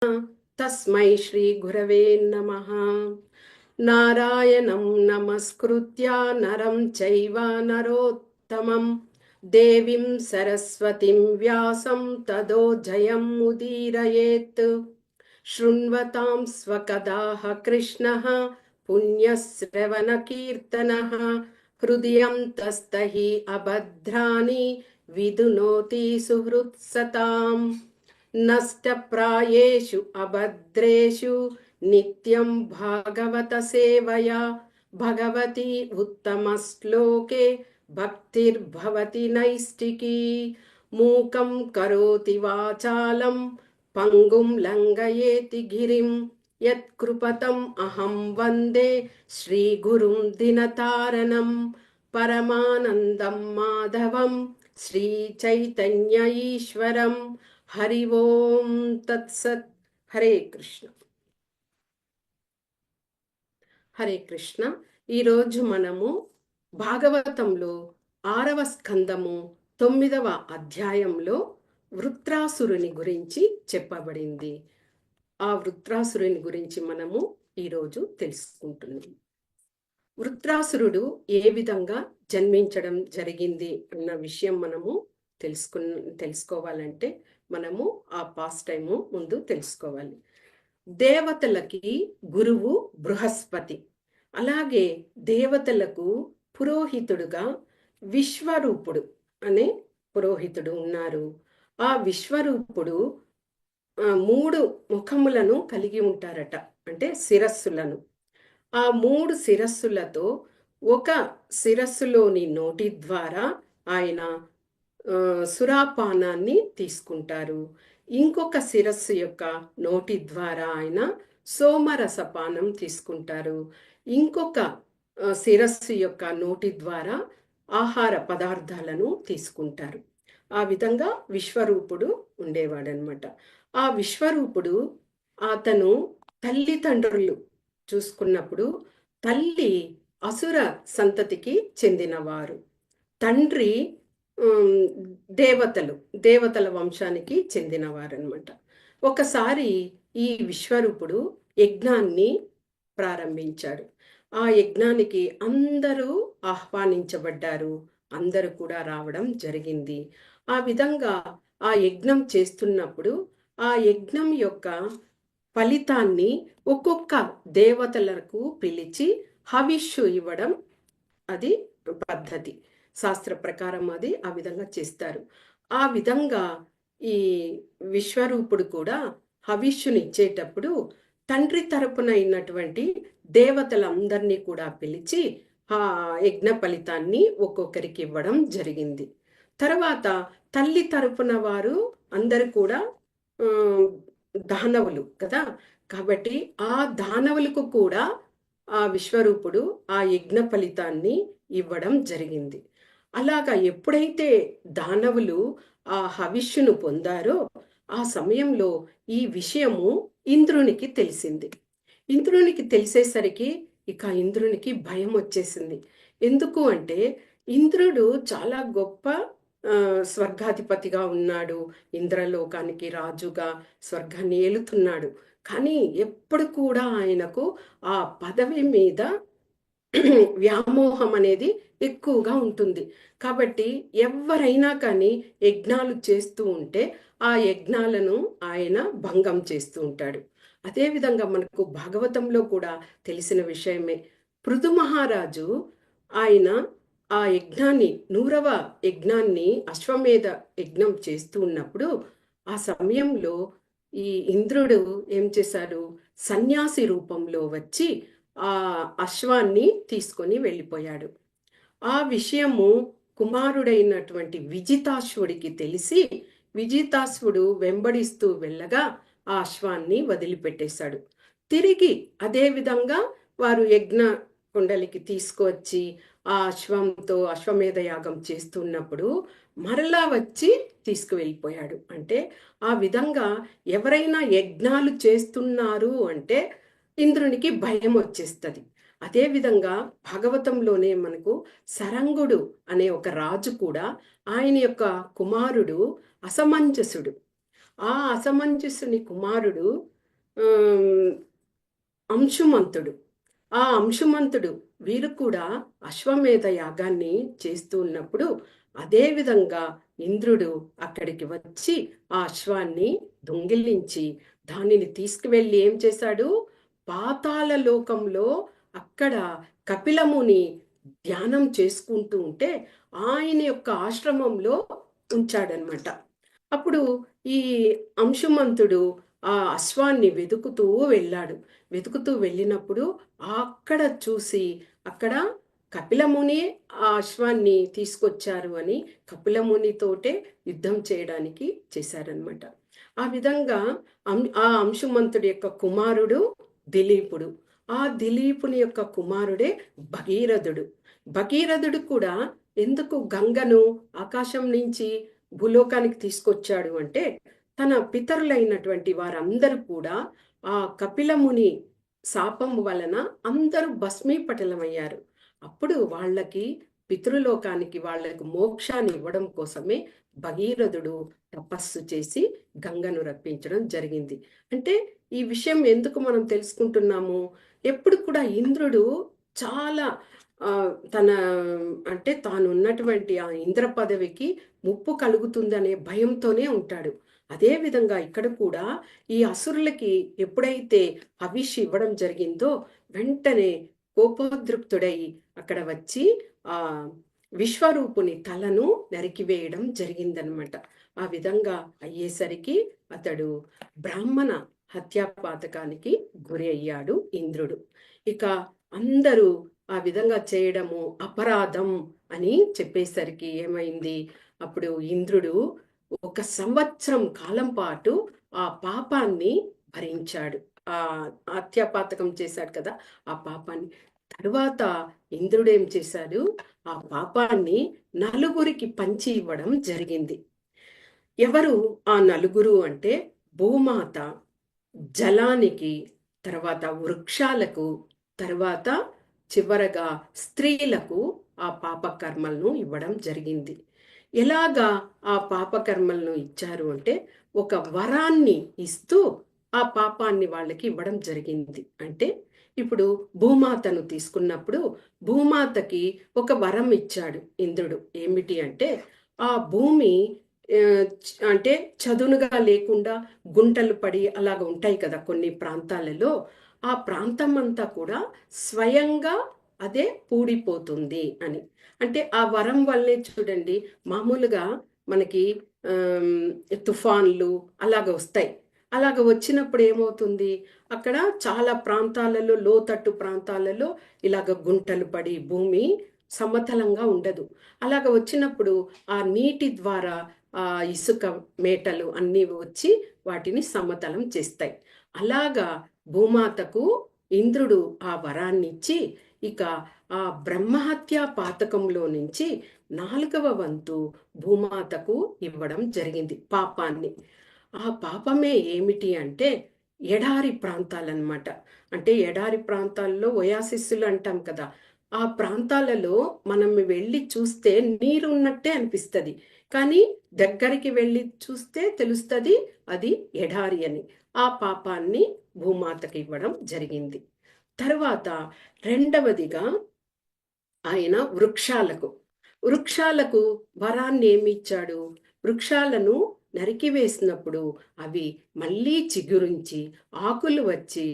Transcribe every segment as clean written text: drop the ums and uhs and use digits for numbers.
తస్మై శ్రీ గురవే నమః. నారాయణం నమస్కృత్య నరం చైవ నరోత్తమం దేవీం సరస్వతిం వ్యాసం తదో జయం ముదీరయేత్. శృణ్వతాం స్వకదాః కృష్ణః పుణ్యశ్రవణకీర్తనః హృదయం తస్తహి అభద్రాణి విదునోతి సుహృత్సతాం. నష్టప్రాయేషు అభద్రేషు నిత్యం భాగవత సేవయా భగవతి ఉత్తమ శ్లోకే భక్తిర్భవతి నైష్టికీ. మూకం కరోతి వాచాలం పంగుం లంఘయేతి గిరిం యత్కృపతం అహం వందే శ్రీగురుం దినతారణం. పరమానందం మాధవం శ్రీ చైతన్య ఈశ్వరం. హరి ఓం తత్సత్. హరే కృష్ణ. హరే కృష్ణ. ఈరోజు మనము భాగవతంలో 6వ స్కందము 9వ అధ్యాయంలో వృత్రాసురుని గురించి చెప్పబడింది. ఆ వృత్రాసురుని గురించి మనము ఈరోజు తెలుసుకుంటున్నాం. వృత్రాసురుడు ఏ విధంగా జన్మించడం జరిగింది అన్న విషయం మనము తెలుసుకోవాలంటే మనము ఆ పాస్ట్ టైము ముందు తెలుసుకోవాలి. దేవతలకి గురువు బృహస్పతి, అలాగే దేవతలకు పురోహితుడుగా విశ్వరూపుడు అనే పురోహితుడు ఉన్నారు. ఆ విశ్వరూపుడు 3 ముఖములను కలిగి ఉంటారట, అంటే శిరస్సులను. ఆ 3 శిరస్సులతో ఒక శిరస్సులోని నోటి ద్వారా ఆయన సురాపానాన్ని తీసుకుంటారు. ఇంకొక శిరస్సు యొక్క నోటి ద్వారా ఆయన సోమరసపానం తీసుకుంటారు. ఇంకొక శిరస్సు యొక్క నోటి ద్వారా ఆహార పదార్థాలను తీసుకుంటారు. ఆ విధంగా విశ్వరూపుడు ఉండేవాడనమాట. ఆ విశ్వరూపుడు అతను తల్లిదండ్రులు చూసుకున్నప్పుడు తల్లి అసుర సంతతికి చెందినవారు, తండ్రి దేవతల వంశానికి చెందినవారనమాట. ఒకసారి ఈ విశ్వరూపుడు యజ్ఞాన్ని ప్రారంభించాడు. ఆ యజ్ఞానికి అందరూ ఆహ్వానించబడ్డారు, అందరూ కూడా రావడం జరిగింది. ఆ విధంగా ఆ యజ్ఞం చేస్తున్నప్పుడు ఆ యజ్ఞం యొక్క ఫలితాన్ని ఒక్కొక్క దేవతలకు పిలిచి హవిష్యు ఇవ్వడం అది పద్ధతి, శాస్త్ర ప్రకారం అది ఆ విధంగా చేస్తారు. ఆ విధంగా ఈ విశ్వరూపుడు కూడా హవిష్యుని ఇచ్చేటప్పుడు తండ్రి తరపున అయినటువంటి దేవతలందరినీ కూడా పిలిచి ఆ యజ్ఞ ఫలితాన్ని ఒక్కొక్కరికి ఇవ్వడం జరిగింది. తర్వాత తల్లి తరపున వారు అందరు కూడా దానవులు కదా, కాబట్టి ఆ దానవులకు కూడా ఆ విశ్వరూపుడు ఆ యజ్ఞ ఫలితాన్ని ఇవ్వడం జరిగింది. అలాగా ఎప్పుడైతే దానవులు ఆ హవిష్యును పొందారో ఆ సమయంలో ఈ విషయము ఇంద్రునికి తెలిసింది. ఇంద్రునికి తెలిసేసరికి ఇక ఇంద్రునికి భయం వచ్చేసింది. ఎందుకు అంటే ఇంద్రుడు చాలా గొప్ప స్వర్గాధిపతిగా ఉన్నాడు, ఇంద్రలోకానికి రాజుగా స్వర్గాన్ని ఏలుతున్నాడు. కానీ ఎప్పుడు కూడా ఆయనకు ఆ పదవి మీద వ్యామోహం అనేది ఎక్కువగా ఉంటుంది. కాబట్టి ఎవరైనా కానీ యజ్ఞాలు చేస్తూ ఉంటే ఆ యజ్ఞాలను ఆయన భంగం చేస్తూ ఉంటాడు. అదేవిధంగా మనకు భాగవతంలో కూడా తెలిసిన విషయమే. పృథు మహారాజు ఆయన ఆ యజ్ఞాన్ని 100వ యజ్ఞాన్ని అశ్వమేధ యజ్ఞం చేస్తూ ఉన్నప్పుడు ఆ సమయంలో ఈ ఇంద్రుడు ఏం చేశాడు, సన్యాసి రూపంలో వచ్చి ఆ అశ్వాన్ని తీసుకొని వెళ్ళిపోయాడు. ఆ విషయము కుమారుడైనటువంటి విజితాశ్వుడికి తెలిసి విజితాశ్వుడు వెంబడిస్తూ వెళ్ళగా ఆ అశ్వాన్ని వదిలిపెట్టేశాడు. తిరిగి అదే విధంగా వారు యజ్ఞ కుండలికి తీసుకువచ్చి ఆ అశ్వంతో అశ్వమేధ యాగం చేస్తున్నప్పుడు మరలా వచ్చి తీసుకువెళ్ళిపోయాడు. అంటే ఆ విధంగా ఎవరైనా యజ్ఞాలు చేస్తున్నారు అంటే ఇంద్రునికి భయం వచ్చేస్తుంది. అదేవిధంగా భాగవతంలోనే మనకు సరంగుడు అనే ఒక రాజు కూడా ఆయన యొక్క కుమారుడు అసమంజసుడు. ఆ అసమంజసుని కుమారుడు ఆహ్, అంశుమంతుడు. ఆ అంశుమంతుడు వీరు కూడా అశ్వమేధ యాగాన్ని చేస్తూ ఉన్నప్పుడు అదే విధంగా ఇంద్రుడు అక్కడికి వచ్చి ఆ అశ్వాన్ని దొంగిలించి దానిని తీసుకువెళ్ళి ఏం చేశాడు? పాతాళ లోకంలో అక్కడ కపిలముని ధ్యానం చేసుకుంటూ ఉంటే ఆయన యొక్క ఆశ్రమంలో ఉంచాడనమాట. అప్పుడు ఈ అంశుమంతుడు ఆ అశ్వాన్ని వెతుకుతూ వెళ్ళాడు. వెతుకుతూ వెళ్ళినప్పుడు అక్కడ చూసి అక్కడ కపిలముని ఆ అశ్వాన్ని తీసుకొచ్చారు అని కపిలమునితోటే యుద్ధం చేయడానికి చేశారనమాట. ఆ విధంగా ఆ అంశుమంతుడి యొక్క కుమారుడు దిలీపుడు. ఆ దిలీపుని యొక్క కుమారుడే భగీరథుడు. భగీరథుడు కూడా ఎందుకు గంగను ఆకాశం నుంచి భూలోకానికి తీసుకొచ్చాడు అంటే తన పితరులైనటువంటి వారందరూ కూడా ఆ కపిలముని శాపం వలన అందరూ భస్మీపటలమయ్యారు. అప్పుడు వాళ్ళకి పితృలోకానికి వాళ్ళకు మోక్షాన్ని ఇవ్వడం కోసమే భగీరథుడు తపస్సు చేసి గంగను రప్పించడం జరిగింది. అంటే ఈ విషయం ఎందుకు మనం తెలుసుకుంటున్నాము? ఎప్పుడు కూడా ఇంద్రుడు చాలా తన అంటే తాను ఉన్నటువంటి ఆ ఇంద్ర పదవికి ముప్పు కలుగుతుందనే భయంతోనే ఉంటాడు. అదే విధంగా ఇక్కడ కూడా ఈ అసురులకి ఎప్పుడైతే హవిష్ ఇవ్వడం జరిగిందో వెంటనే కోపోద్రిక్తుడై అక్కడ వచ్చి ఆ విశ్వరూపుని తలను నరికివేయడం జరిగిందనమాట. ఆ విధంగా అయ్యేసరికి అతడు బ్రాహ్మణ హత్యాపాతకానికి గురి అయ్యాడు ఇంద్రుడు. ఇక అందరూ ఆ విధంగా చేయడము అపరాధం అని చెప్పేసరికి ఏమైంది? అప్పుడు ఇంద్రుడు 1 సంవత్సరం కాలం పాటు ఆ పాపాన్ని భరించాడు. ఆ హత్యాపాతకం చేశాడు కదా! ఆ పాపాన్ని. తరువాత ఇంద్రుడు ఏం చేశాడు? ఆ పాపాన్ని నలుగురికి పంచి ఇవ్వడం జరిగింది. ఎవరు ఆ నలుగురు అంటే భూమాత, జలానికి, తర్వాత వృక్షాలకు, తర్వాత చివరగా స్త్రీలకు ఆ పాపకర్మలను ఇవ్వడం జరిగింది. ఎలాగా ఆ పాపకర్మలను ఇచ్చారు అంటే ఒక వరాన్ని ఇస్తూ ఆ పాపాన్ని వాళ్ళకి ఇవ్వడం జరిగింది. అంటే ఇప్పుడు భూమాతను తీసుకున్నప్పుడు భూమాతకి ఒక వరం ఇచ్చాడు ఇంద్రుడు. ఏమిటి అంటే ఆ భూమి అంటే చదునుగా లేకుండా గుంటలు పడి అలాగ ఉంటాయి కదా కొన్ని ప్రాంతాలలో. ఆ ప్రాంతం అంతా కూడా స్వయంగా అదే పూడిపోతుంది అని. అంటే ఆ వరం వల్లే చూడండి మామూలుగా మనకి తుఫాన్లు అలాగ వస్తాయి. అలాగ వచ్చినప్పుడు ఏమవుతుంది? అక్కడ చాలా ప్రాంతాలలో లోతట్టు ప్రాంతాలలో ఇలాగ గుంటలు పడి భూమి సమతలంగా ఉండదు. అలాగ వచ్చినప్పుడు ఆ నీటి ద్వారా ఆ ఇసుక మేటలు అన్నీ వచ్చి వాటిని సమతలం చేస్తాయి. అలాగా భూమాతకు ఇంద్రుడు ఆ వరాన్నిచ్చి ఇక ఆ బ్రహ్మహత్యా పాతకంలో నుంచి 4వ వంతు భూమాతకు ఇవ్వడం జరిగింది పాపాన్ని. ఆ పాపమే ఏమిటి అంటే ఎడారి ప్రాంతాలన్నమాట. అంటే ఎడారి ప్రాంతాల్లో ఒయాసిస్సులు అంటాం కదా! ఆ ప్రాంతాలలో మనం వెళ్ళి చూస్తే నీరు ఉన్నట్టే అనిపిస్తది. కానీ దగ్గరికి వెళ్ళి చూస్తే తెలుస్తది అది ఎడారి అని. ఆ పాపాన్ని భూమాతకి ఇవ్వడం జరిగింది. తర్వాత రెండవదిగా ఆయన వృక్షాలకు వరాన్ని ఏమిచ్చాడు? వృక్షాలను నరికివేసినప్పుడు అవి మళ్ళీ చిగురించి ఆకులు వచ్చి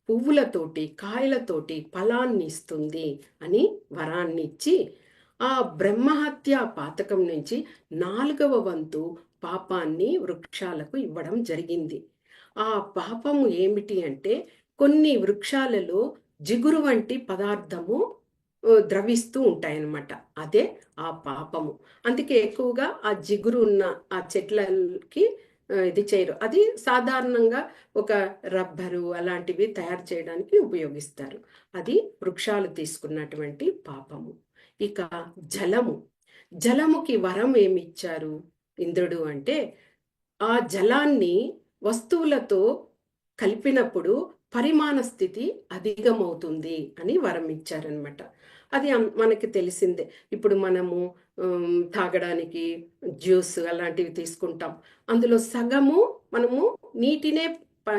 పువ్వులతోటి కాయలతోటి ఫలాన్ని ఇస్తుంది అని వరాన్నిచ్చి ఆ బ్రహ్మహత్య పాతకం నుంచి 4వ వంతు పాపాన్ని వృక్షాలకు ఇవ్వడం జరిగింది. ఆ పాపము ఏమిటి అంటే కొన్ని వృక్షాలలో జిగురు వంటి పదార్థము ద్రవిస్తూ ఉంటాయన్నమాట. అదే ఆ పాపము. అందుకే ఎక్కువగా ఆ జిగురు ఉన్న ఆ చెట్లకి ఇది చేయరు. అది సాధారణంగా ఒక రబ్బరు అలాంటివి తయారు చేయడానికి ఉపయోగిస్తారు. అది వృక్షాలు తీసుకున్నటువంటి పాపము. ఇక జలము. జలముకి వరం ఏమిచ్చారు ఇంద్రుడు అంటే ఆ జలాన్ని వస్తువులతో కలిపినప్పుడు పరిమాణ స్థితి అధికమవుతుంది అని వరం ఇచ్చారనమాట. అది మనకి తెలిసిందే. ఇప్పుడు మనము తాగడానికి జ్యూస్ అలాంటివి తీసుకుంటాం. అందులో సగము మనము నీటినే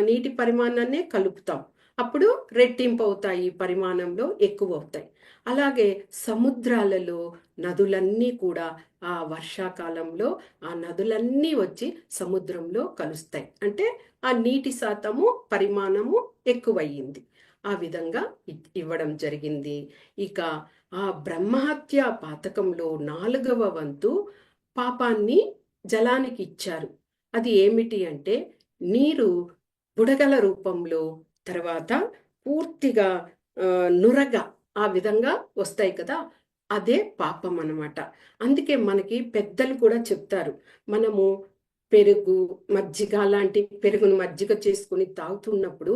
నీటి పరిమాణాన్నే కలుపుతాం. అప్పుడు రెట్టింపు అవుతాయి, పరిమాణంలో ఎక్కువ అవుతాయి. అలాగే సముద్రాలలో నదులన్నీ కూడా ఆ వర్షాకాలంలో ఆ నదులన్నీ వచ్చి సముద్రంలో కలుస్తాయి. అంటే ఆ నీటి శాతము పరిమాణము ఎక్కువయ్యింది. ఆ విధంగా ఇవ్వడం జరిగింది. ఇక ఆ బ్రహ్మహత్య పాతకంలో 4వ వంతు పాపాన్ని జలానికి ఇచ్చారు. అది ఏమిటి అంటే నీరు బుడగల రూపంలో, తర్వాత పూర్తిగా నురగ ఆ విధంగా వస్తాయి కదా, అదే పాపం అన్నమాట. అందుకే మనకి పెద్దలు కూడా చెప్తారు, మనము పెరుగు మజ్జిగ లాంటి పెరుగును మజ్జిగ చేసుకుని తాగుతున్నప్పుడు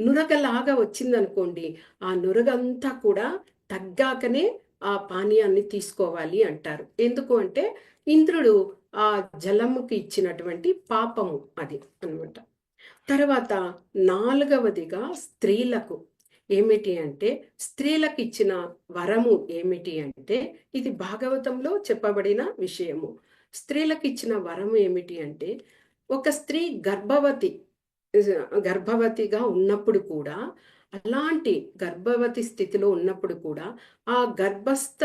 నురగలాగా వచ్చిందనుకోండి, ఆ నురగంతా కూడా తగ్గాకనే ఆ పానీయాన్ని తీసుకోవాలి అంటారు. ఎందుకు అంటే ఇంద్రుడు ఆ జలముకి ఇచ్చినటువంటి పాపము అది అన్నమాట. తర్వాత 4వదిగా స్త్రీలకు ఏమిటి అంటే, స్త్రీలకు ఇచ్చిన వరము ఏమిటి అంటే, ఇది భాగవతంలో చెప్పబడిన విషయము. స్త్రీలకు ఇచ్చిన వరము ఏమిటి అంటే, ఒక స్త్రీ గర్భవతిగా ఉన్నప్పుడు కూడా, అలాంటి గర్భవతి స్థితిలో ఉన్నప్పుడు కూడా ఆ గర్భస్థ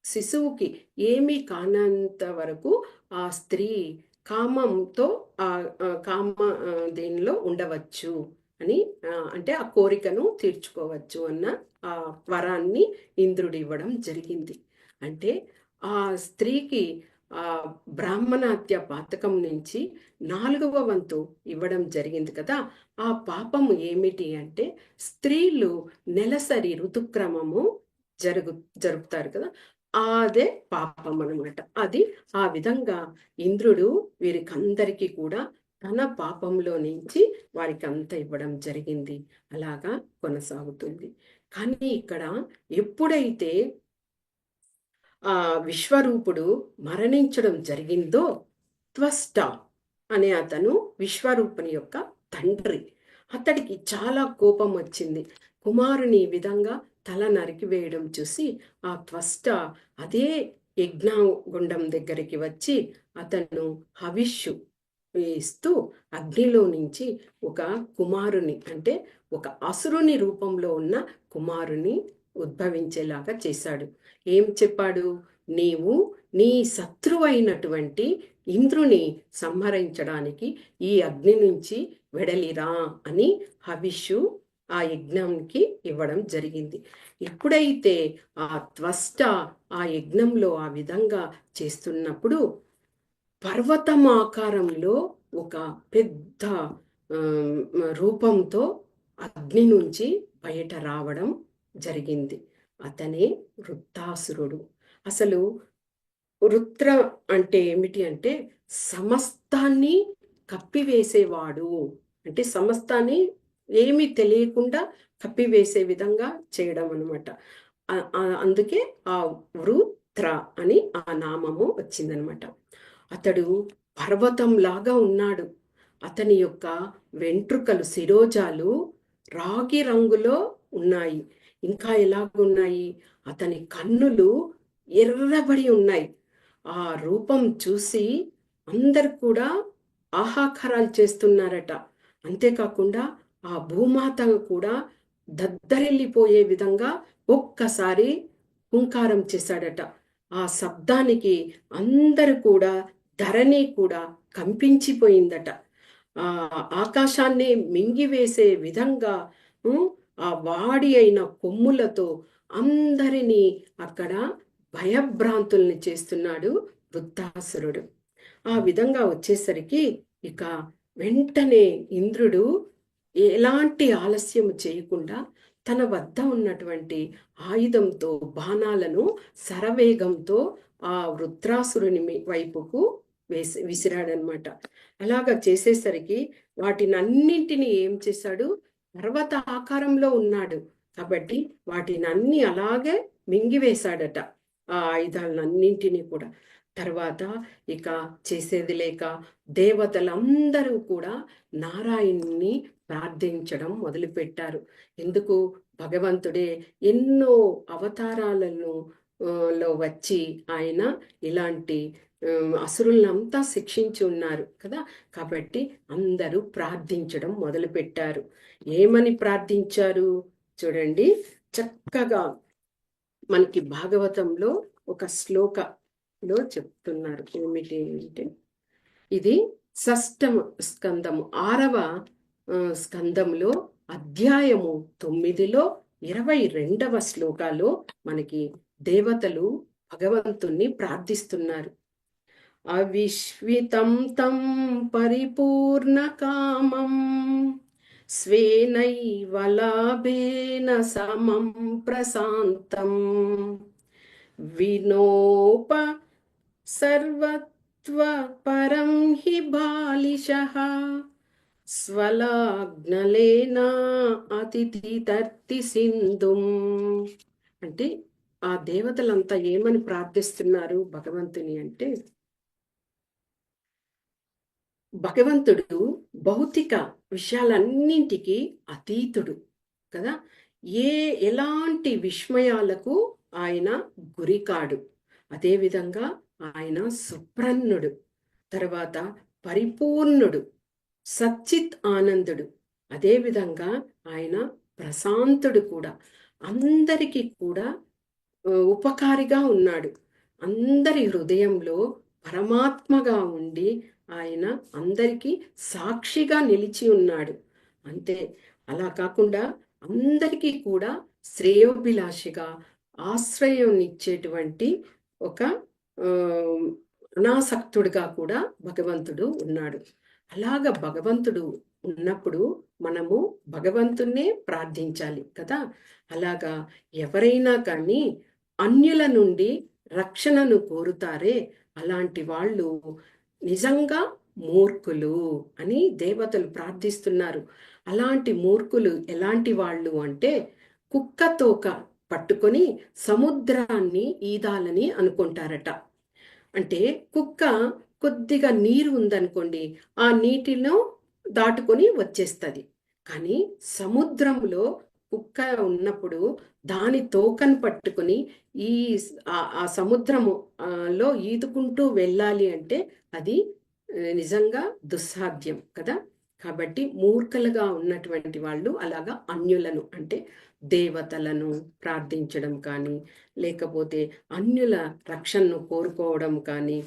శిశువుకి ఏమీ కానంత వరకు ఆ స్త్రీ కామంతో ఆ కామ దీనిలో ఉండవచ్చు అని, అంటే ఆ కోరికను తీర్చుకోవచ్చు అన్న ఆ వరాన్ని ఇంద్రుడు ఇవ్వడం జరిగింది. అంటే ఆ స్త్రీకి ఆ బ్రాహ్మణహత్య పాతకం నుంచి 4వ వంతు ఇవ్వడం జరిగింది కదా. ఆ పాపము ఏమిటి అంటే, స్త్రీలు నెలసరి ఋతుక్రమము జరుపుతారు కదా, అదే పాపం అనమాట. అది ఆ విధంగా ఇంద్రుడు వీరికందరికీ కూడా తన పాపంలో నుంచి వారికి అంత ఇవ్వడం జరిగింది. అలాగా కొనసాగుతుంది. కానీ ఇక్కడ ఎప్పుడైతే ఆ విశ్వరూపుడు మరణించడం జరిగిందో, త్వష్ట అనే అతను విశ్వరూపుని యొక్క తండ్రి, అతడికి చాలా కోపం వచ్చింది. కుమారుని ఈ విధంగా తల నరికివేయడం చూసి ఆ త్వష్ట అదే యజ్ఞగుండం దగ్గరికి వచ్చి అతను హవిష్యు ఇస్తూ అగ్నిలో నుంచి ఒక కుమారుని, అంటే ఒక అసురుని రూపంలో ఉన్న కుమారుని ఉద్భవించేలాగా చేశాడు. ఏం చెప్పాడు? నీవు నీ శత్రువైనటువంటి ఇంద్రుని సంహరించడానికి ఈ అగ్ని నుంచి వెడలిరా అని హవిషు ఆ యజ్ఞంకి ఇవ్వడం జరిగింది. ఎప్పుడైతే ఆ త్వష్ట ఆ యజ్ఞంలో ఆ విధంగా చేస్తున్నప్పుడు పర్వతం ఆకారంలో ఒక పెద్ద రూపంతో అగ్ని నుంచి బయట రావడం జరిగింది. అతనే వృత్తాసురుడు. అసలు వృత్ర అంటే ఏమిటి అంటే, సమస్తాన్ని కప్పివేసేవాడు. అంటే సమస్తాన్ని ఏమీ తెలియకుండా కప్పివేసే విధంగా చేయడం అనమాట. అందుకే ఆ వృత్ర అని ఆ నామము వచ్చిందనమాట. అతడు పర్వతం లాగా ఉన్నాడు. అతని యొక్క వెంట్రుకలు, శిరోజాలు రాగి రంగులో ఉన్నాయి. ఇంకా ఎలాగున్నాయి? అతని కన్నులు ఎర్రబడి ఉన్నాయి. ఆ రూపం చూసి అందరు కూడా ఆహాకారాలు చేస్తున్నారట. అంతేకాకుండా ఆ భూమాత కూడా దద్దరిల్లిపోయే విధంగా ఒక్కసారి హుంకారం చేశాడట. ఆ శబ్దానికి అందరూ కూడా, ధరణి కూడా కంపించిపోయిందట. ఆ ఆకాశాన్ని మింగివేసే విధంగా ఆ వాడి అయిన కొమ్ములతో అందరినీ అక్కడ భయభ్రాంతుల్ని చేస్తున్నాడు వృత్తాసురుడు. ఆ విధంగా వచ్చేసరికి ఇక వెంటనే ఇంద్రుడు ఎలాంటి ఆలస్యం చేయకుండా తన వద్ద ఉన్నటువంటి ఆయుధంతో బాణాలను శరవేగంతో ఆ వృత్రాసురుని వైపుకు విసిరాడనమాట. అలాగా చేసేసరికి వాటినన్నింటినీ ఏం చేశాడు? పర్వత ఆకారంలో ఉన్నాడు కాబట్టి వాటినన్ని అలాగే మింగివేశాడట, ఆ ఆయుధాలన్నింటినీ కూడా. తర్వాత ఇక చేసేది లేక దేవతలందరూ కూడా నారాయణుని ప్రార్థించడం మొదలుపెట్టారు. ఎందుకు? భగవంతుడే ఎన్నో అవతారాలను లో వచ్చి ఆయన ఇలాంటి అసురులంతా శిక్షించి ఉన్నారు కదా. కాబట్టి అందరూ ప్రార్థించడం మొదలుపెట్టారు. ఏమని ప్రార్థించారు చూడండి. చక్కగా మనకి భాగవతంలో ఒక శ్లోకలో చెప్తున్నారు. ఏమిటి అంటే, ఇది షష్టమ స్కందము 6వ స్కందంలో అధ్యాయము 9లో 22వ శ్లోకాలో మనకి దేవతలు భగవంతుణ్ణి ప్రార్థిస్తున్నారు. అవిశ్వితం తం పరిపూర్ణ కామం స్వేనైవ లాభేన సమం ప్రశాంతం వినోప సర్వత్వ పరం హి బాలిషః స్వలాగ్నలేనా అతిథి తర్తి సింధుం. అంటే ఆ దేవతలంతా ఏమని ప్రార్థిస్తున్నారు భగవంతుని అంటే, భగవంతుడు భౌతిక విషయాలన్నింటికి అతీతుడు కదా. ఎలాంటి విస్మయాలకు ఆయన గురికాడు. అదేవిధంగా ఆయన సుప్రన్నుడు, తర్వాత పరిపూర్ణుడు, సచ్చిత్ ఆనందుడు. అదేవిధంగా ఆయన ప్రశాంతుడు కూడా. అందరికీ కూడా ఉపకారిగా ఉన్నాడు. అందరి హృదయంలో పరమాత్మగా ఉండి ఆయన అందరికీ సాక్షిగా నిలిచి ఉన్నాడు. అంతే, అలా కాకుండా అందరికీ కూడా శ్రేయోభిలాషిగా ఆశ్రయం ఇచ్చేటువంటి ఒక అనాసక్తుడిగా కూడా భగవంతుడు ఉన్నాడు. అలాగ భగవంతుడు ఉన్నప్పుడు మనము భగవంతుణ్ణే ప్రార్థించాలి కదా. అలాగా ఎవరైనా కానీ అన్యుల నుండి రక్షణను కోరుతారే, అలాంటి వాళ్ళు నిజంగా మూర్ఖులు అని దేవతలు ప్రార్థిస్తున్నారు. అలాంటి మూర్ఖులు ఎలాంటి వాళ్ళు అంటే, కుక్క తోక పట్టుకొని సముద్రాన్ని ఈదాలని అనుకుంటారట. అంటే కుక్క కొద్దిగా నీరు ఉందనుకోండి, ఆ నీటిలో దాటుకొని వచ్చేస్తుంది. కానీ సముద్రంలో కుక్క ఉన్నప్పుడు దాని తోకను పట్టుకొని ఆ సముద్రము లో ఈదుకుంటూ వెళ్ళాలి అంటే అది నిజంగా దుస్సాధ్యం కదా. కాబట్టి మూర్ఖలుగా ఉన్నటువంటి వాళ్ళు అలాగా అన్యులను అంటే దేవతలను ప్రార్థించడం కానీ, లేకపోతే అన్యుల రక్షణను కోరుకోవడం కానీ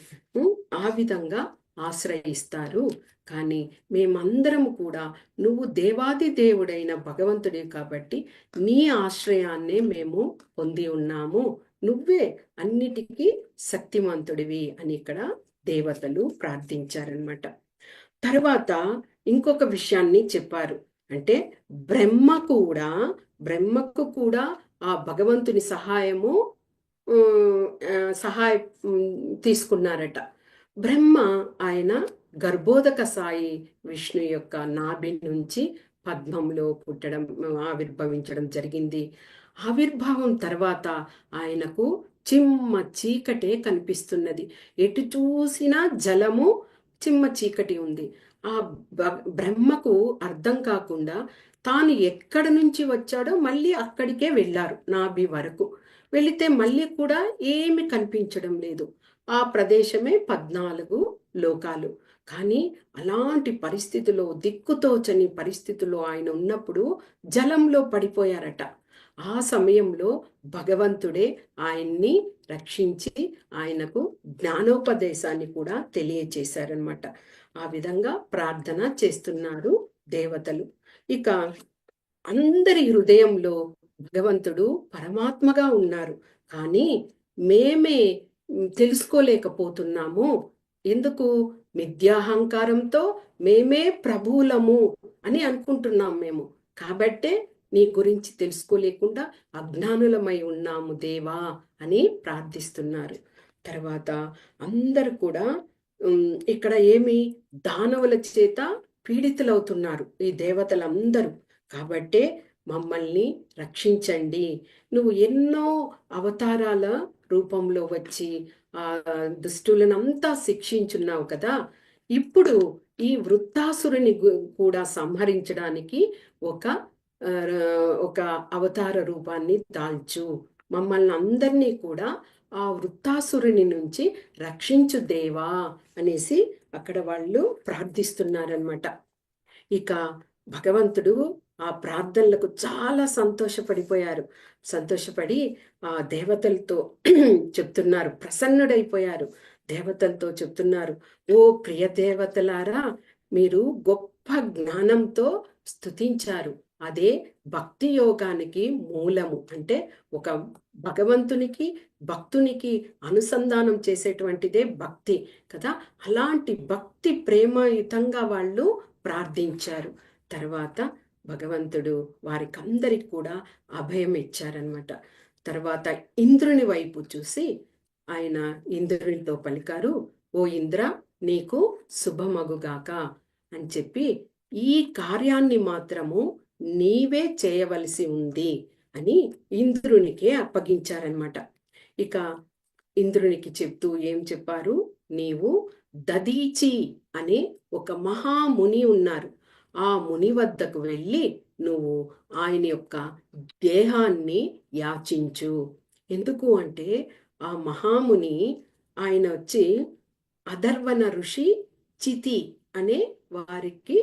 ఆ విధంగా ఆశ్రయిస్తారు. కానీ మేమందరం కూడా నువ్వు దేవాది దేవుడైన భగవంతుడే కాబట్టి నీ ఆశ్రయాన్నే మేము పొంది ఉన్నాము, నువ్వే అన్నిటికీ శక్తిమంతుడివి అని ఇక్కడ దేవతలు ప్రార్థించారనమాట. తర్వాత ఇంకొక విషయాన్ని చెప్పారు. అంటే బ్రహ్మకు కూడా ఆ భగవంతుని సహాయం తీసుకున్నారట. బ్రహ్మ ఆయన గర్భోదక సాయి విష్ణు యొక్క నాభి నుంచి పద్మంలో పుట్టడం, ఆవిర్భవించడం జరిగింది. ఆవిర్భావం తర్వాత ఆయనకు చిమ్మ చీకటే కనిపిస్తున్నది. ఎటు చూసినా జలము, చిమ్మ చీకటి ఉంది. ఆ బ్రహ్మకు అర్థం కాకుండా తాను ఎక్కడి నుంచి వచ్చాడో మళ్ళీ అక్కడికే వెళ్ళారు. నాభి వరకు వెళితే మళ్ళీ కూడా ఏమి కనిపించడం లేదు. ఆ ప్రదేశమే 14 లోకాలు. కానీ అలాంటి పరిస్థితిలో, దిక్కుతోచని పరిస్థితిలో ఆయన ఉన్నప్పుడు జలంలో పడిపోయారట. ఆ సమయంలో భగవంతుడే ఆయన్ని రక్షించి ఆయనకు జ్ఞానోపదేశాన్ని కూడా తెలియచేశారనమాట. ఆ విధంగా ప్రార్థన చేస్తున్నారు దేవతలు. ఇక అందరి హృదయంలో భగవంతుడు పరమాత్మగా ఉన్నారు. కానీ మేమే తెలుసుకోలేకపోతున్నాము. ఎందుకు? మిథ్యాహంకారంతో మేమే ప్రభువులము అని అనుకుంటున్నాం మేము. కాబట్టే నీ గురించి తెలుసుకోలేకుండా అజ్ఞానులమై ఉన్నాము దేవా అని ప్రార్థిస్తున్నారు. తర్వాత అందరు కూడా ఇక్కడ దానవుల చేత పీడితులవుతున్నారు ఈ దేవతలందరూ. కాబట్టే మమ్మల్ని రక్షించండి. నువ్వు ఎన్నో అవతారాల రూపంలో వచ్చి ఆ దుష్టులనంతా శిక్షించున్నావు కదా. ఇప్పుడు ఈ వృత్తాసురుని కూడా సంహరించడానికి ఒక అవతార రూపాన్ని దాల్చు మమ్మల్ని అందరినీ కూడా ఆ వృత్తాసురుని నుంచి రక్షించు దేవా అనేసి అక్కడ వాళ్ళు ప్రార్థిస్తున్నారనమాట. ఇక భగవంతుడు ఆ ప్రార్థనలకు చాలా సంతోషపడిపోయారు. సంతోషపడి ఆ దేవతలతో చెప్తున్నారు, ప్రసన్నుడైపోయారు. దేవతలతో చెప్తున్నారు, ఓ ప్రియ దేవతలారా, మీరు గొప్ప జ్ఞానంతో స్తుతించారు. అదే భక్తి యోగానికి మూలము. అంటే ఒక భగవంతునికి భక్తునికి అనుసంధానం చేసేటువంటిదే భక్తి కదా. అలాంటి భక్తి ప్రేమయుతంగా వాళ్ళు ప్రార్థించారు. తర్వాత భగవంతుడు వారికందరికి కూడా అభయం ఇచ్చారనమాట. తర్వాత ఇంద్రుని వైపు చూసి ఆయన ఇంద్రునితో పలికారు, ఓ ఇంద్ర, నీకు శుభమగుగాక అని చెప్పి ఈ కార్యాన్ని మాత్రము నీవే చేయవలసి ఉంది అని ఇంద్రునికే అప్పగించారనమాట. ఇక ఇంద్రునికి చెప్తూ ఏం చెప్పారు, నీవు దదీచి అనే ఒక మహాముని ఉన్నారు, ఆ ముని వద్దకు వెళ్ళి నువ్వు ఆయన యొక్క దేహాన్ని యాచించు. ఎందుకు అంటే ఆ మహాముని ఆయన వచ్చి అధర్వణ ఋషి చితి అనే వారికి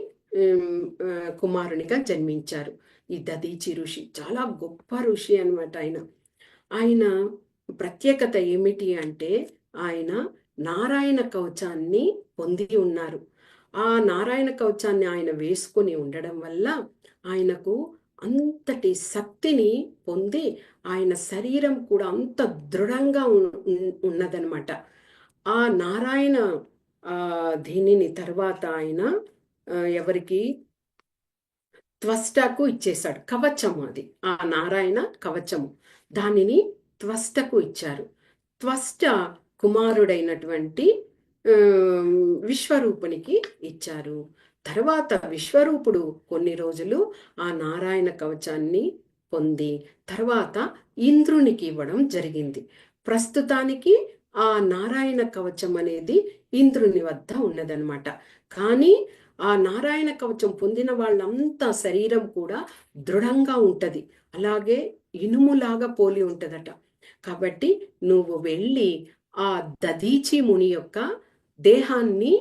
కుమారునిగా జన్మించారు. ఈ దదీచి ఋషి చాలా గొప్ప ఋషి అనమాట. ఆయన ప్రత్యేకత ఏమిటి అంటే ఆయన నారాయణ కవచాన్ని పొంది ఉన్నారు. ఆ నారాయణ కవచాన్ని ఆయన వేసుకొని ఉండడం వల్ల ఆయనకు అంతటి శక్తిని పొంది ఆయన శరీరం కూడా అంత దృఢంగా ఉన్నదనమాట. ఆ నారాయణ దీనిని తర్వాత ఆయన ఎవరికి త్వష్టకు ఇచ్చేశాడు. కవచము అది, ఆ నారాయణ కవచము, దానిని త్వష్టకు ఇచ్చారు. త్వష్ట కుమారుడైనటువంటి విశ్వరూపునికి ఇచ్చారు. తర్వాత విశ్వరూపుడు కొన్ని రోజులు ఆ నారాయణ కవచాన్ని పొంది తర్వాత ఇంద్రునికి ఇవ్వడం జరిగింది. ప్రస్తుతానికి ఆ నారాయణ కవచం అనేది ఇంద్రుని వద్ద ఉన్నదనమాట. కానీ ఆ నారాయణ కవచం పొందిన వాళ్ళంతా శరీరం కూడా దృఢంగా ఉంటది, అలాగే ఇనుములాగా పోలి ఉంటదట. కాబట్టి నువ్వు వెళ్ళి ఆ దదీచి ముని యొక్క దేహాన్ని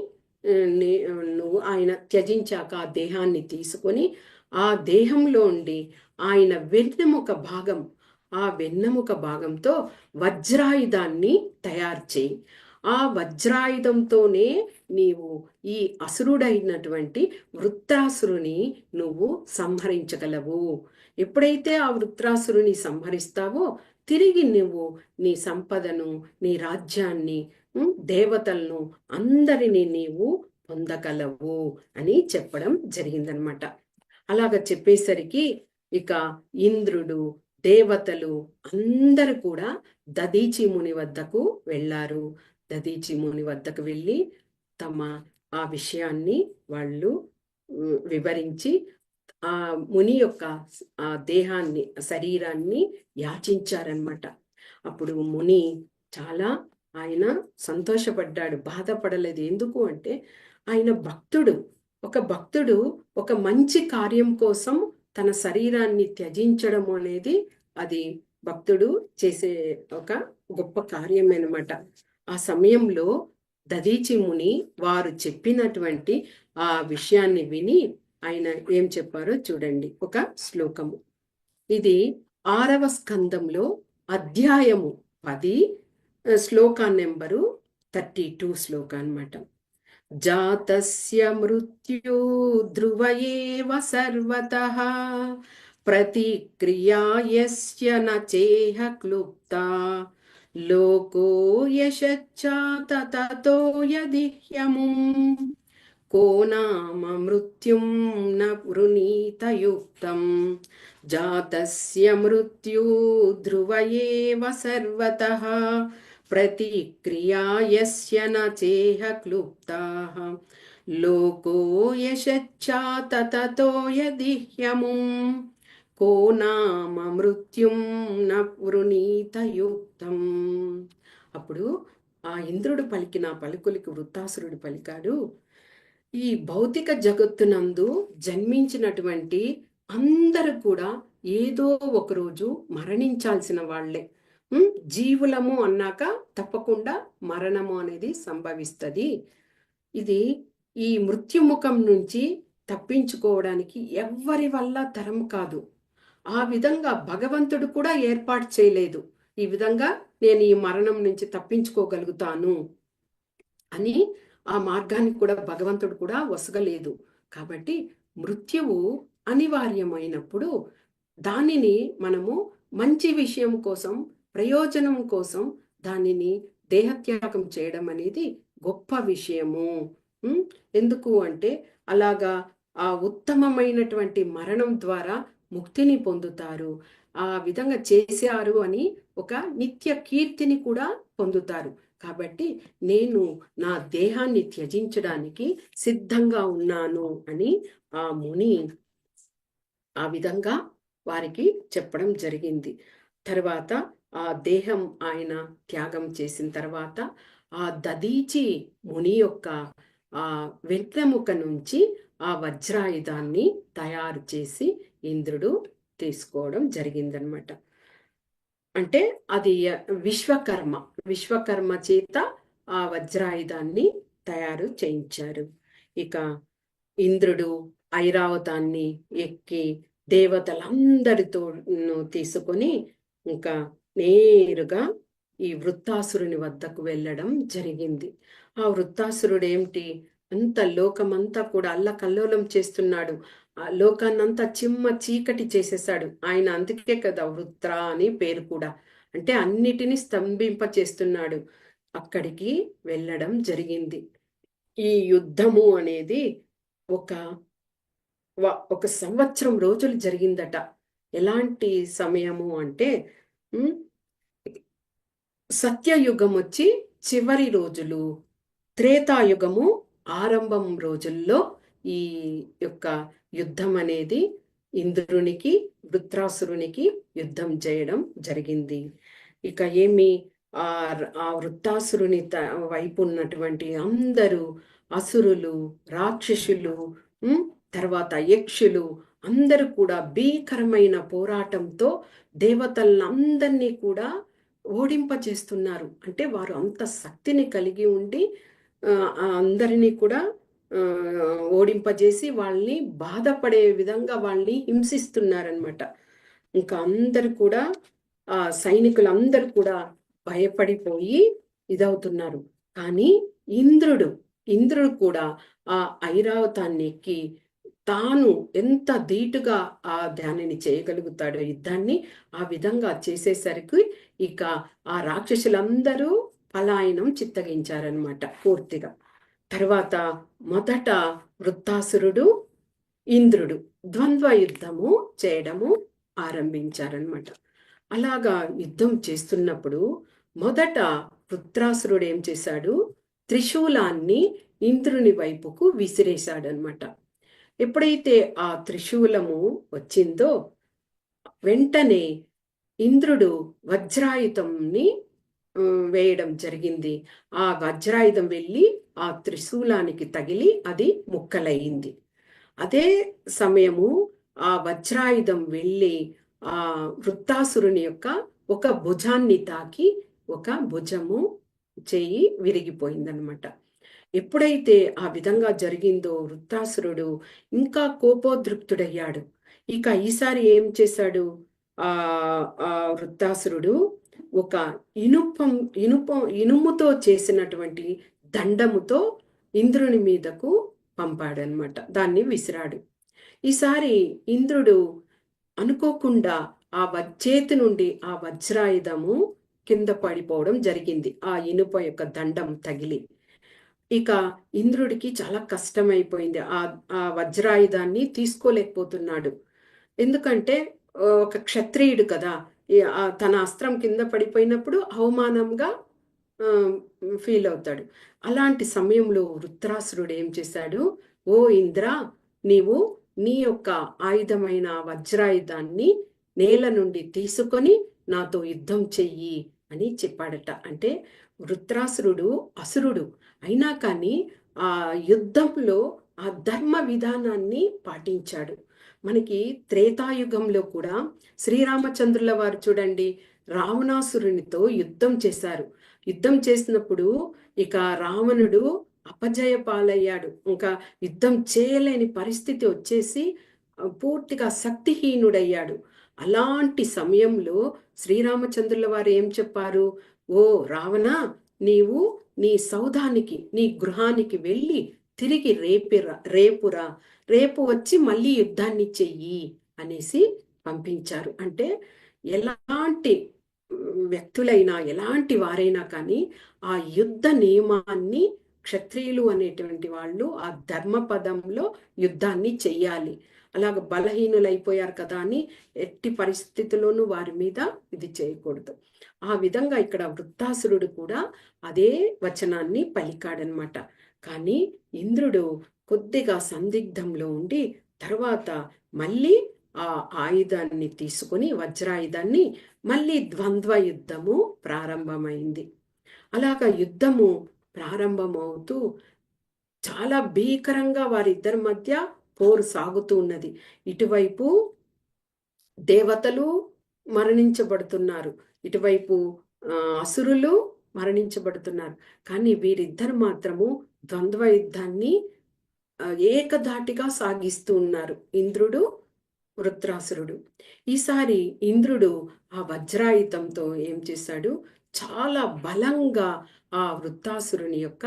నువ్వు ఆయన త్యజించాక ఆ దేహాన్ని తీసుకొని ఆ దేహంలో ఉండి ఆయన వెన్నెముక భాగం, ఆ వెన్నెముక భాగంతో వజ్రాయుధాన్ని తయారు చేయి. ఆ వజ్రాయుధంతోనే నీవు ఈ అసురుడైనటువంటి వృత్రాసురుని నువ్వు సంహరించగలవు. ఎప్పుడైతే ఆ వృత్రాసురుని సంహరిస్తావో తిరిగి నువ్వు నీ సంపదను, నీ రాజ్యాన్ని, దేవతలను అందరినీ నీవు పొందగలవు అని చెప్పడం జరిగిందనమాట. అలాగ చెప్పేసరికి ఇక ఇంద్రుడు, దేవతలు అందరూ కూడా దదీచి ముని వద్దకు వెళ్ళారు. దదీచి ముని వద్దకు వెళ్ళి తమ ఆ విషయాన్ని వాళ్ళు వివరించి ఆ ముని యొక్క ఆ దేహాన్ని, శరీరాన్ని యాచించారనమాట. అప్పుడు ముని చాలా ఆయన సంతోషపడ్డాడు, బాధపడలేదు. ఎందుకు అంటే ఆయన భక్తుడు. ఒక భక్తుడు ఒక మంచి కార్యం కోసం తన శరీరాన్ని త్యజించడం అనేది అది భక్తుడు చేసే ఒక గొప్ప కార్యం అన్నమాట. ఆ సమయంలో దదీచి ముని వారు చెప్పినటువంటి ఆ విషయాన్ని విని ఆయన ఏం చెప్పారో చూడండి. ఒక శ్లోకము, ఇది 6వ స్కందంలో అధ్యాయము 10 శ్లోకా నెంబరు 32 శ్లోక అన్నమాట. జాతస్య మృత్యు ధ్రువ ఏవ సర్వతః ప్రతిక్రియా యస్య న చేహ క్లుప్తా లోకో యశచ్చాత తతో యదిహ్యముం కో నామ మృత్యుం న వృణీతయుక్తం జాతస్య మృత్యు ధ్రువ ఏవ సర్వతః ప్రతిక్రియా యస్య న చేహ క్లుప్తాః లోకో యశచ్చాత తతో యదిహ్యముం కో నామ మృత్యుం న వృణీతయుక్తం. అప్పుడు ఆ ఇంద్రుడు పలికిన పలుకులకి వృత్తాసురుడు పలికాడు, ఈ భౌతిక జగత్తునందు జన్మించినటువంటి అందరూ కూడా ఏదో ఒకరోజు మరణించాల్సిన వాళ్లే. జీవులము అన్నాక తప్పకుండా మరణము అనేది సంభవిస్తుంది. ఇది ఈ మృత్యుముఖం నుంచి తప్పించుకోవడానికి ఎవ్వరి వల్ల తరం కాదు. ఆ విధంగా భగవంతుడు కూడా ఏర్పాటు చేయలేదు. ఈ విధంగా నేను ఈ మరణం నుంచి తప్పించుకోగలుగుతాను అని ఆ మార్గాన్ని కూడా భగవంతుడు కూడా వసగలేదు. కాబట్టి మృత్యువు అనివార్యమైనప్పుడు దానిని మనము మంచి విషయం కోసం, ప్రయోజనం కోసం దానిని దేహత్యాగం చేయడం అనేది గొప్ప విషయము. ఎందుకు అంటే అలాగా ఆ ఉత్తమమైనటువంటి మరణం ద్వారా ముక్తిని పొందుతారు. ఆ విధంగా చేశారు అని ఒక నిత్య కీర్తిని కూడా పొందుతారు. కాబట్టి నేను నా దేహాన్ని త్యజించడానికి సిద్ధంగా ఉన్నాను అని ఆ ముని ఆ విధంగా వారికి చెప్పడం జరిగింది. తర్వాత ఆ దేహం ఆయన త్యాగం చేసిన తర్వాత ఆ దదీచి ముని యొక్క ఆ వెన్నెముక నుంచి ఆ వజ్రాయుధాన్ని తయారు చేసి ఇంద్రుడు తీసుకోవడం జరిగిందనమాట. అంటే అది విశ్వకర్మ చేత ఆ వజ్రాయుధాన్ని తయారు చేయించారు. ఇక ఇంద్రుడు ఐరావతాన్ని ఎక్కి దేవతలందరితో తీసుకొని ఇంకా నేరుగా ఈ వృత్తాసురుని వద్దకు వెళ్ళడం జరిగింది. ఆ వృత్తాసురుడు ఏమిటి, అంత లోకమంతా కూడా అల్లకల్లోలం చేస్తున్నాడు. ఆ లోకాన్నంతా చిమ్మ చీకటి చేసేసాడు ఆయన. అందుకే కదా వృత్ర అని పేరు కూడా. అంటే అన్నిటినీ స్తంభింప చేస్తున్నాడు. అక్కడికి వెళ్ళడం జరిగింది. ఈ యుద్ధము అనేది ఒక సంవత్సరం రోజులు జరిగిందట. ఎలాంటి సమయము అంటే సత్యయుగం వచ్చి చివరి రోజులు, త్రేతాయుగము ఆరంభం రోజుల్లో ఈ యొక్క యుద్ధం అనేది ఇంద్రునికి వృత్రాసురునికి యుద్ధం చేయడం జరిగింది. ఇక ఏమి ఆ వృత్తాసురుని వైపు ఉన్నటువంటి అందరూ అసురులు, రాక్షసులు, తర్వాత యక్షులు అందరూ కూడా భీకరమైన పోరాటంతో దేవతలందరినీ కూడా ఓడింపజేస్తున్నారు. అంటే వారు అంత శక్తిని కలిగి ఉండి అందరినీ కూడా ఓడింపజేసి వాళ్ళని బాధపడే విధంగా వాళ్ళని హింసిస్తున్నారనమాట. ఇంకా అందరు కూడా సైనికులందరూ కూడా భయపడిపోయి ఇదవుతున్నారు. కానీ ఇంద్రుడు కూడా ఆ ఐరావతాన్ని ఎక్కి తాను ఎంత ధీటుగా దానిని చేయగలుగుతాడో యుద్ధాన్ని, ఆ విధంగా చేసేసరికి ఇక ఆ రాక్షసులందరూ పలాయనం చిత్తగించారనమాట పూర్తిగా. తర్వాత మొదట వృత్తాసురుడు ఇంద్రుడు ద్వంద్వ యుద్ధము చేయడము ఆరంభించారనమాట. అలాగా యుద్ధం చేస్తున్నప్పుడు మొదట వృత్రాసురుడు ఏం చేశాడు, త్రిశూలాన్ని ఇంద్రుని వైపుకు విసిరేశాడనమాట. ఎప్పుడైతే ఆ త్రిశూలము వచ్చిందో వెంటనే ఇంద్రుడు వజ్రాయుధంని వేయడం జరిగింది. ఆ వజ్రాయుధం వెళ్ళి ఆ త్రిశూలానికి తగిలి అది ముక్కలయ్యింది. అదే సమయము ఆ వజ్రాయుధం వెళ్ళి ఆ వృత్తాసురుని యొక్క ఒక భుజాన్ని తాకి ఒక భుజము చెయ్యి విరిగిపోయిందనమాట. ఎప్పుడైతే ఆ విధంగా జరిగిందో వృత్తాసురుడు ఇంకా కోపోద్రిక్తుడయ్యాడు. ఇక ఈసారి ఏం చేశాడు, ఆ వృత్తాసురుడు ఒక ఇనుముతో చేసినటువంటి దండముతో ఇంద్రుని మీదకు పంపాడనమాట. దాన్ని విసిరాడు. ఈసారి ఇంద్రుడు అనుకోకుండా చేతి నుండి ఆ వజ్రాయుధము కింద పడిపోవడం జరిగింది, ఆ ఇనుప యొక్క దండం తగిలి. ఇక ఇంద్రుడికి చాలా కష్టమైపోయింది. ఆ వజ్రాయుధాన్ని తీసుకోలేకపోతున్నాడు. ఎందుకంటే ఒక క్షత్రియుడు కదా, తన అస్త్రం కింద పడిపోయినప్పుడు అవమానంగా ఫీల్ అవుతాడు. అలాంటి సమయంలో వృత్రాసురుడు ఏం చేశాడు, ఓ ఇంద్ర, నీవు నీ యొక్క ఆయుధమైన వజ్రాయుధాన్ని నేల నుండి తీసుకొని నాతో యుద్ధం చెయ్యి అని చెప్పాడట. అంటే వృత్రాసురుడు అసురుడు అయినా కానీ ఆ యుద్ధంలో ఆ ధర్మ విధానాన్ని పాటించాడు. మనకి త్రేతాయుగంలో కూడా శ్రీరామచంద్రుల వారు చూడండి, రావణాసురునితో యుద్ధం చేశారు. యుద్ధం చేసినప్పుడు ఇక రావణుడు అపజయ పాలయ్యాడు. ఇంకా యుద్ధం చేయలేని పరిస్థితి వచ్చేసి పూర్తిగా శక్తిహీనుడయ్యాడు. అలాంటి సమయంలో శ్రీరామచంద్రుల వారు ఏం చెప్పారు? ఓ రావణ, నీవు నీ సౌధానికి, నీ గృహానికి వెళ్ళి తిరిగి రేపురా, రేపు వచ్చి మళ్ళీ యుద్ధాన్ని చెయ్యి అనేసి పంపించారు. అంటే ఎలాంటి వ్యక్తులైనా, ఎలాంటి వారైనా కానీ ఆ యుద్ధ నియమాన్ని క్షత్రియులు అనేటువంటి వాళ్ళు ఆ ధర్మపదంలో యుద్ధాన్ని చెయ్యాలి. అలాగ బలహీనులైపోయారు కదా అని ఎట్టి పరిస్థితుల్లోనూ వారి మీద ఇది చేయకూడదు. ఆ విధంగా ఇక్కడ వృత్తాసురుడు కూడా అదే వచనాన్ని పలికాడనమాట. కానీ ఇంద్రుడు కొద్దిగా సందిగ్ధంలో ఉండి తర్వాత మళ్ళీ ఆ ఆయుధాన్ని తీసుకుని, వజ్రాయుధాన్ని, మళ్ళీ ద్వంద్వ యుద్ధము ప్రారంభమైంది. అలాగా యుద్ధము ప్రారంభమవుతూ చాలా భీకరంగా వారిద్దరి మధ్య పోరు సాగుతూ ఉన్నది. ఇటువైపు దేవతలు మరణించబడుతున్నారు, ఇటువైపు అసురులు మరణించబడుతున్నారు. కానీ వీరిద్దరు మాత్రము ద్వంద్వ యుద్ధాన్ని ఏకధాటిగా సాగిస్తూ ఉన్నారు, ఇంద్రుడు, వృత్రాసురుడు. ఈసారి ఇంద్రుడు ఆ వజ్రాయుధంతో ఏం చేశాడు? చాలా బలంగా ఆ వృత్తాసురుని యొక్క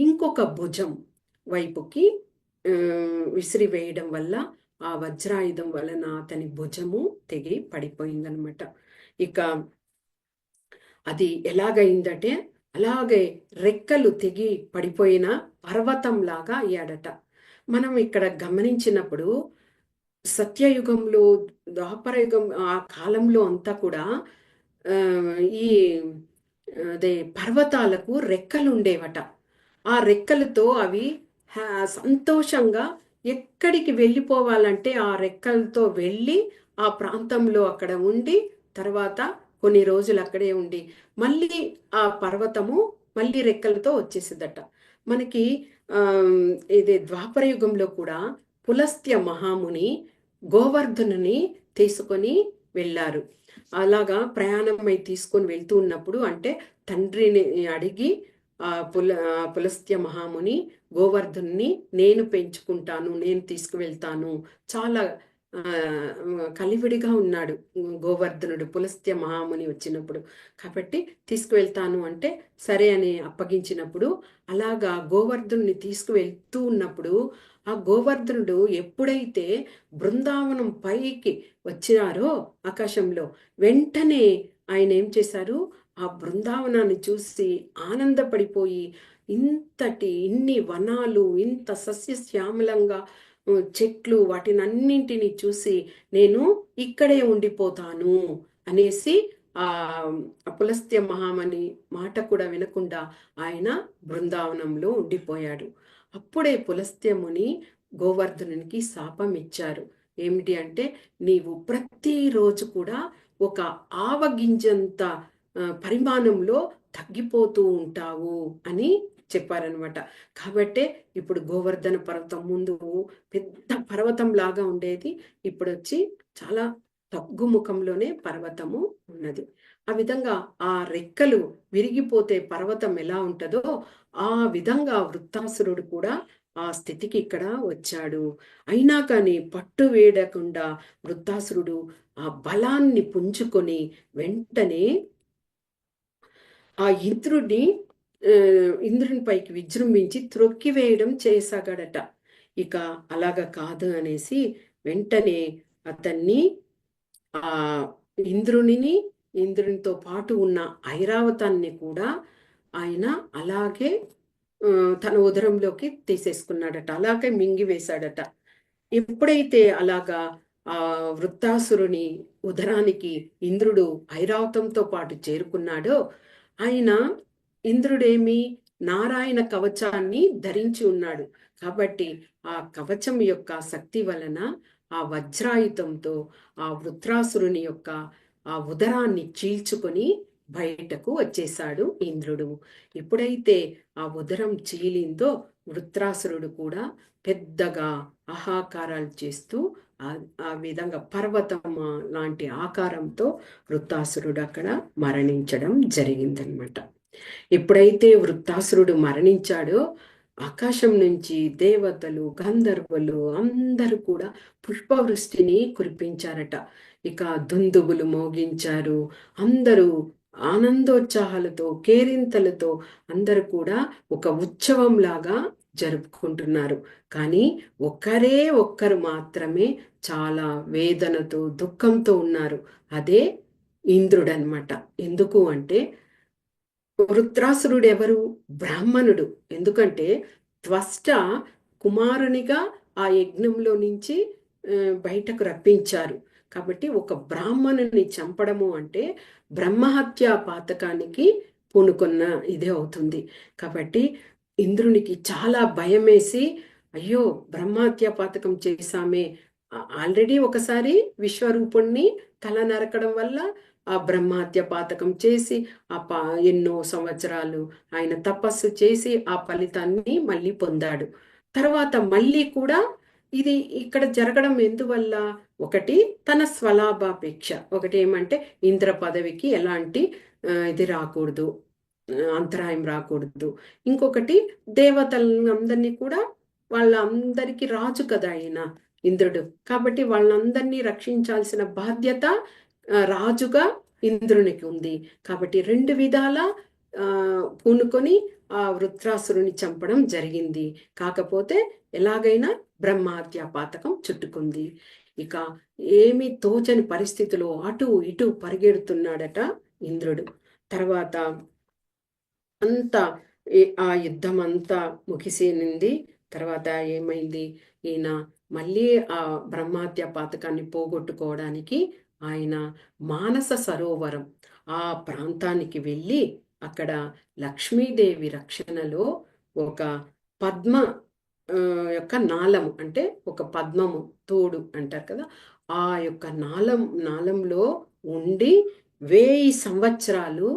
ఇంకొక భుజం వైపుకి విసిరివేయడం వల్ల ఆ వజ్రాయుధం వలన అతని భుజము తెగి పడిపోయిందనమాట. ఇక అది ఎలాగైందంటే, అలాగే రెక్కలు తెగి పడిపోయిన పర్వతంలాగా అయ్యాడట. మనం ఇక్కడ గమనించినప్పుడు సత్యయుగంలో, ద్వాపరయుగం ఆ కాలంలో అంతా కూడా ఈ అదే పర్వతాలకు రెక్కలు ఉండేవట. ఆ రెక్కలతో అవి సంతోషంగా ఎక్కడికి వెళ్ళిపోవాలంటే ఆ రెక్కలతో వెళ్ళి ఆ ప్రాంతంలో అక్కడ ఉండి తర్వాత కొన్ని రోజులు అక్కడే ఉండి మళ్ళీ ఆ పర్వతము మళ్ళీ రెక్కలతో వచ్చేసిందట. మనకి ఇది ద్వాపర యుగంలో కూడా పులస్త్య మహాముని గోవర్ధనుని తీసుకొని వెళ్ళారు. అలాగా ప్రయాణమై తీసుకొని వెళ్తూ ఉన్నప్పుడు, అంటే తండ్రిని అడిగి పులస్త్య మహాముని గోవర్ధన్ని నేను పెంచుకుంటాను, నేను తీసుకువెళ్తాను, చాలా కలివిడిగా ఉన్నాడు గోవర్ధనుడు పులస్త్య మహాముని వచ్చినప్పుడు. కాబట్టి తీసుకువెళ్తాను అంటే సరే అని అప్పగించినప్పుడు, అలాగా గోవర్ధనుని తీసుకువెళ్తూ ఉన్నప్పుడు ఆ గోవర్ధనుడు ఎప్పుడైతే బృందావనం పైకి వచ్చినారో ఆకాశంలో, వెంటనే ఆయన ఏం చేశారు? ఆ బృందావనాన్ని చూసి ఆనందపడిపోయి, ఇన్ని వనాలు, ఇంత సస్యశ్యామలంగా చెట్లు, వాటినన్నింటినీ చూసి నేను ఇక్కడే ఉండిపోతాను అనేసి ఆ పులస్త్య మహామని మాట కూడా వినకుండా ఆయన బృందావనంలో ఉండిపోయాడు. అప్పుడే పులస్త్యముని గోవర్ధనునికి శాపం ఇచ్చారు. ఏమిటి అంటే, నీవు ప్రతిరోజు కూడా ఒక ఆవగింజంత పరిమాణంలో తగ్గిపోతూ ఉంటావు అని చెప్పారనమాట. కాబట్టే ఇప్పుడు గోవర్ధన పర్వతం ముందు పెద్ద పర్వతం లాగా ఉండేది, ఇప్పుడు వచ్చి చాలా తగ్గుముఖంలోనే పర్వతము ఉన్నది. ఆ విధంగా ఆ రెక్కలు విరిగిపోతే పర్వతం ఎలా ఉంటుందో ఆ విధంగా వృత్తాసురుడు కూడా ఆ స్థితికి ఇక్కడ వచ్చాడు. అయినా కానీ పట్టు వేయకుండా వృత్తాసురుడు ఆ బలాన్ని పుంజుకొని వెంటనే ఆ ఇంద్రుని పైకి విజృంభించి త్రొక్కివేయడం చేసాగాడట. ఇక అలాగ కాదు అనేసి వెంటనే అతన్ని ఆ ఇంద్రునితో పాటు ఉన్న ఐరావతాన్ని కూడా ఆయన అలాగే తన ఉదరంలోకి తీసేసుకున్నాడట, అలాగే మింగివేశాడట. ఎప్పుడైతే అలాగా ఆ వృత్తాసురుని ఉదరానికి ఇంద్రుడు ఐరావతంతో పాటు చేరుకున్నాడో, ఆయన ఇంద్రుడేమి నారాయణ కవచాన్ని ధరించి ఉన్నాడు. కాబట్టి ఆ కవచం యొక్క శక్తి వలన ఆ వజ్రాయుధంతో ఆ వృత్రాసురుని యొక్క ఆ ఉదరాన్ని చీల్చుకొని బయటకు వచ్చేశాడు ఇంద్రుడు. ఎప్పుడైతే ఆ ఉదరం చీలిందో వృత్రాసురుడు కూడా పెద్దగా ఆహాకారాలు చేస్తూ ఆ విధంగా పర్వతం లాంటి ఆకారంతో వృత్తాసురుడు అక్కడ మరణించడం జరిగిందనమాట. ఎప్పుడైతే వృత్తాసురుడు మరణించాడో ఆకాశం నుంచి దేవతలు, గంధర్వులు అందరూ కూడా పుష్పవృష్టిని కురిపించారట. ఇక దుందుబులు మోగించారు. అందరూ ఆనందోత్సాహాలతో, కేరింతలతో అందరూ కూడా ఒక ఉత్సవంలాగా జరుపుకుంటున్నారు. కానీ ఒక్కరు మాత్రమే చాలా వేదనతో, దుఃఖంతో ఉన్నారు. అదే ఇంద్రుడనమాట. ఎందుకు అంటే వృత్రాసురుడు ఎవరు? బ్రాహ్మణుడు. ఎందుకంటే త్వష్ట కుమారునిగా ఆ యజ్ఞంలో నుంచి బయటకు రప్పించారు. కాబట్టి ఒక బ్రాహ్మణుని చంపడము అంటే బ్రహ్మహత్యా పాతకానికి పూనుకున్న ఇదే అవుతుంది. కాబట్టి ఇంద్రునికి చాలా భయమేసి, అయ్యో బ్రహ్మహత్యా పాతకం చేశామే, ఆల్రెడీ ఒకసారి విశ్వరూపుణ్ణి తల నరకడం వల్ల ఆ బ్రహ్మహత్య పాతకం చేసి ఎన్నో సంవత్సరాలు ఆయన తపస్సు చేసి ఆ ఫలితాన్ని మళ్ళీ పొందాడు. తర్వాత మళ్ళీ కూడా ఇది ఇక్కడ జరగడం ఎందువల్ల? ఒకటి తన స్వలాభాపేక్ష, ఒకటి ఏమంటే ఇంద్ర పదవికి ఎలాంటి ఇది రాకూడదు, అంతరాయం రాకూడదు. ఇంకొకటి దేవతలందరినీ కూడా, వాళ్ళందరికీ రాజు కదా ఆయన ఇంద్రుడు, కాబట్టి వాళ్ళందరినీ రక్షించాల్సిన బాధ్యత రాజుగా ఇంద్రునికి ఉంది. కాబట్టి రెండు విధాల పూనుకొని ఆ వృత్రాసురుని చంపడం జరిగింది. కాకపోతే ఎలాగైనా బ్రహ్మహత్యా పాతకం చుట్టుకుంది. ఇక ఏమి తోచని పరిస్థితిలో అటు ఇటు పరిగెడుతున్నాడట ఇంద్రుడు. తర్వాత అంతా ఆ యుద్ధం అంతా ముగిసేనింది. తర్వాత ఏమైంది? ఈయన మళ్ళీ ఆ బ్రహ్మహత్య పాతకాన్ని పోగొట్టుకోవడానికి ఆయన మానస సరోవరం ఆ ప్రాంతానికి వెళ్ళి అక్కడ లక్ష్మీదేవి రక్షణలో ఒక పద్మ యొక్క నాళము, అంటే ఒక పద్మము తోడు అంటారు కదా, ఆ యొక్క నాళంలో ఉండి 1000 సంవత్సరాలు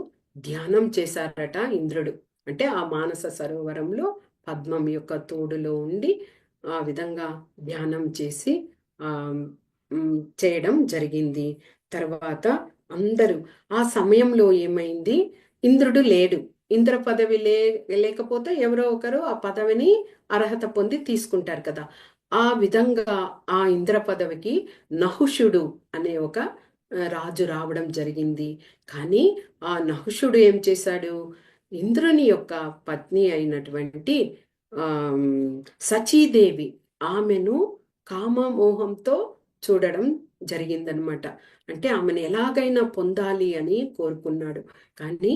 ధ్యానం చేశారట ఇంద్రుడు. అంటే ఆ మానస సరోవరంలో పద్మం యొక్క తోడులో ఉండి ఆ విధంగా ధ్యానం చేసి చేయడం జరిగింది. తర్వాత అందరూ ఆ సమయంలో ఏమైంది? ఇంద్రుడు లేడు. ఇంద్ర పదవి లేకపోతే ఎవరో ఒకరు ఆ పదవిని అర్హత పొంది తీసుకుంటారు కదా. ఆ విధంగా ఆ ఇంద్ర పదవికి నహుషుడు అనే ఒక రాజు రావడం జరిగింది. కానీ ఆ నహుషుడు ఏం చేశాడు? ఇంద్రుని యొక్క పత్ని అయినటువంటి సచీదేవి, ఆమెను కామమోహంతో చూడడం జరిగిందనమాట. అంటే ఆమెను ఎలాగైనా పొందాలి అని కోరుకున్నాడు. కానీ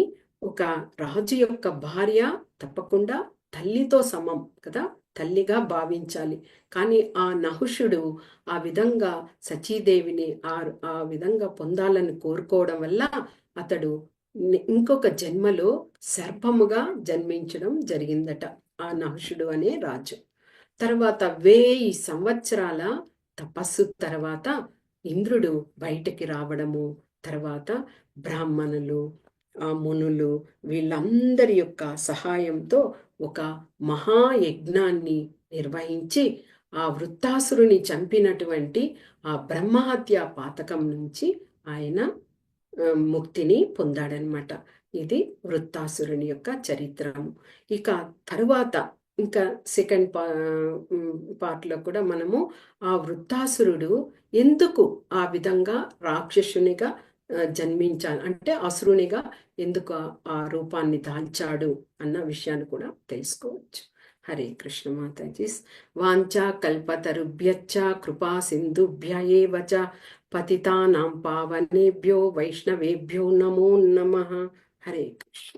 ఒక రాజు యొక్క భార్య తప్పకుండా తల్లితో సమం కదా, తల్లిగా భావించాలి. కానీ ఆ నహుషుడు ఆ విధంగా సచీదేవిని ఆ విధంగా పొందాలని కోరుకోవడం వల్ల అతడు ఇంకొక జన్మలో సర్పముగా జన్మించడం జరిగిందట ఆ నహుషుడు అనే రాజు. తర్వాత 1000 సంవత్సరాల తపస్సు తర్వాత ఇంద్రుడు బయటికి రావడము, తర్వాత బ్రాహ్మణులు, మునులు వీళ్ళందరి యొక్క సహాయంతో ఒక మహాయజ్ఞాన్ని నిర్వహించి ఆ వృత్తాసురుని చంపినటువంటి ఆ బ్రహ్మహత్య పాతకం నుంచి ఆయన ముక్తిని పొందాడనమాట. ఇది వృత్తాసురుని యొక్క చరిత్రము. ఇక తరువాత ఇంకా సెకండ్ పార్ట్లో కూడా మనము ఆ వృత్తాసురుడు ఎందుకు ఆ విధంగా రాక్షసునిగా జన్మించాలి, అంటే అసురునిగా ఎందుకు ఆ రూపాన్ని దాల్చాడు అన్న విషయాన్ని కూడా తెలుసుకోవచ్చు. హరే కృష్ణ మాతాజీ. వాంఛా కల్పతరుభ్యశ్చ కృపా సింధుభ్య ఏవ చ పతితానాం పావనేభ్యో వైష్ణవేభ్యో నమో నమః. హరే కృష్ణ.